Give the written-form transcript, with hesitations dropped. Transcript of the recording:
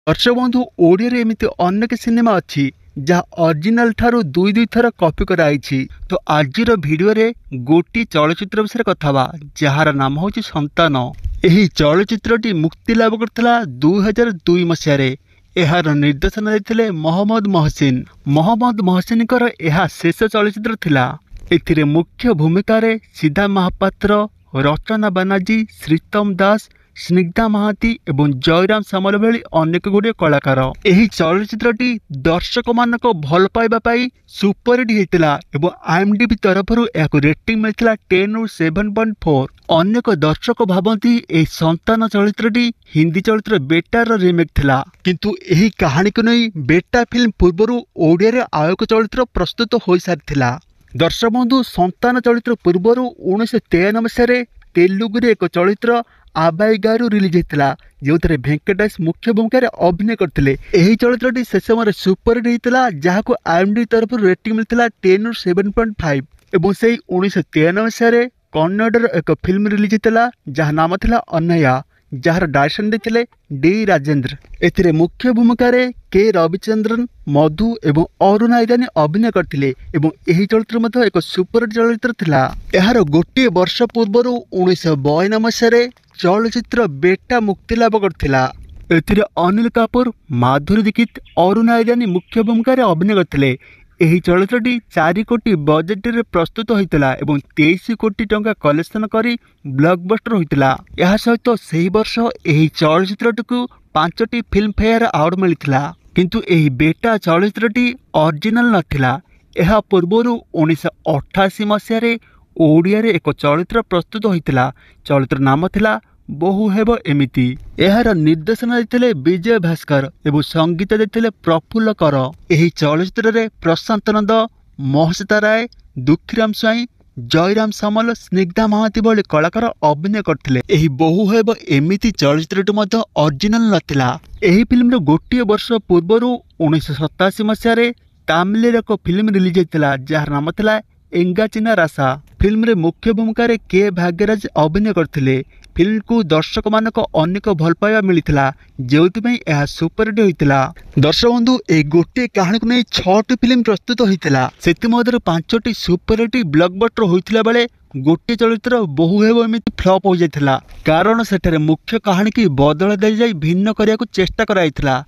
दर्शक बंधु ओडिया एमती अनेक सिनेमा अच्छी जहाँ ओरिजिनल ठारू दुई दुई थर कॉपी कराई। तो आज भिडियो रे गोटी चलचित्र विषय कथा जार नाम हूँ संतान। यही चलचित्रटी मुक्ति लाभ करता 2002 मसीह। यार निर्देशन देते मोहम्मद महसिन। मोहम्मद महसिन यह शेष चलचित्र थिला। एथिरे मुख्य भूमिका रे सिद्धा महापात्र, रचना बानाजी, श्रीतम दास, स्निग्धा महाती एवं जयराम सामल भली अनेक गुड़े कलाकार। यही चलचित्रटी दर्शक मानक भल पाइबा पाई सुपरहिट होता एवं IMDb तरफ रेटिंग मिलता 10 ରୁ 7.4। अनेक दर्शक भावती यह संतान चलचित्रटी हिंदी चलचित्र बेटार रिमेक थिला, किंतु यही कहानी को नहीं बेटा फिल्म पूर्व ओडिया रे आयोक चलचित्र प्रस्तुत हो सारी। दर्शक बंधु संतान चलचित्र पूर्व 1993 मसीह तेलुगु एक चलचित्र आबाई गारू रिलीज होता जो वेंकटेश मुख्य भूमिका अभिनय करते। यही चलचित्रटी से समय सुपरहिट होता जहाँ IMDb तरफ रेटिंग मिलता 10 ରୁ 7.5। एवं से 1993 मसीह कन्नड़ एक फिल्म रिलीज होता जहाँ नाम था अन्नया, जार डायरेक्शन देते डी राजेंद्र। एथिरे मुख्य भूमिका के रविचंद्रन, मधु एवं अरुणा ईरानी अभिनय करते। यही चलचित्र एक सुपरहिट चलचित्र थिला। यार गोटे वर्ष पूर्व 1952 मसीह चलचित्र बेटा मुक्ति लाभ करथिला। एथिरे अनिल कपूर, माधुरी दीक्षित, अरुणा ईरानी मुख्य भूमिका अभिनय करते। यही चलचित्रटी 4 कोटी बजेट रे प्रस्तुत होता एवं 23 कोटी टंका कलेक्शन करी ब्लॉकबस्टर होता। यह सहित से वर्ष यही चलचित्रटी को 5टी फिल्म फेयर अवार्ड मिलता, किंतु यही बेटा चलचित्रटी ओरिजिनल नथिला। यह पूर्व 1988 मसीह ओडिया रे एक चलचित्र प्रस्तुत होता। चलचित्र नाम थिला बहु हेब एमिति। यार निर्देशन देते विजय भास्कर एवं संगीत देते प्रफुल्ल कर। यही चलचित्र रे प्रशांत नंद, महसिता राय, दुखीराम स्वाई, जयराम सामल, स्निग्धा महाती भली कलाकार अभिनय करते। यही बहु हेब एमिति चलचित्रटी ओरिजिनल नथिला। यही फिल्म गोटे वर्ष पूर्व 1987 मसीह तामिल एक फिल्म रिलीज होता जार नाम था एंगा चिना रासा। फिल्म रे मुख्य भूमिका के भाग्यराज अभिनय करते। फिल्म को दर्शक मानक अनेक भल पाइबा मिलता जो सुपरहिट होता। दर्शक बंधु ए गोटे कहानी को नहीं 6टी फिल्म प्रस्तुत होता, से 5टी सुपरहिट ब्लॉकबस्टर होता बेले गोटे चलचित्र बहु हेब एमती फ्लॉप हो जाता, कारण सेठारे मुख्य कहानी की बदल दी जाई भिन्न करने को चेष्टा कराइथिला।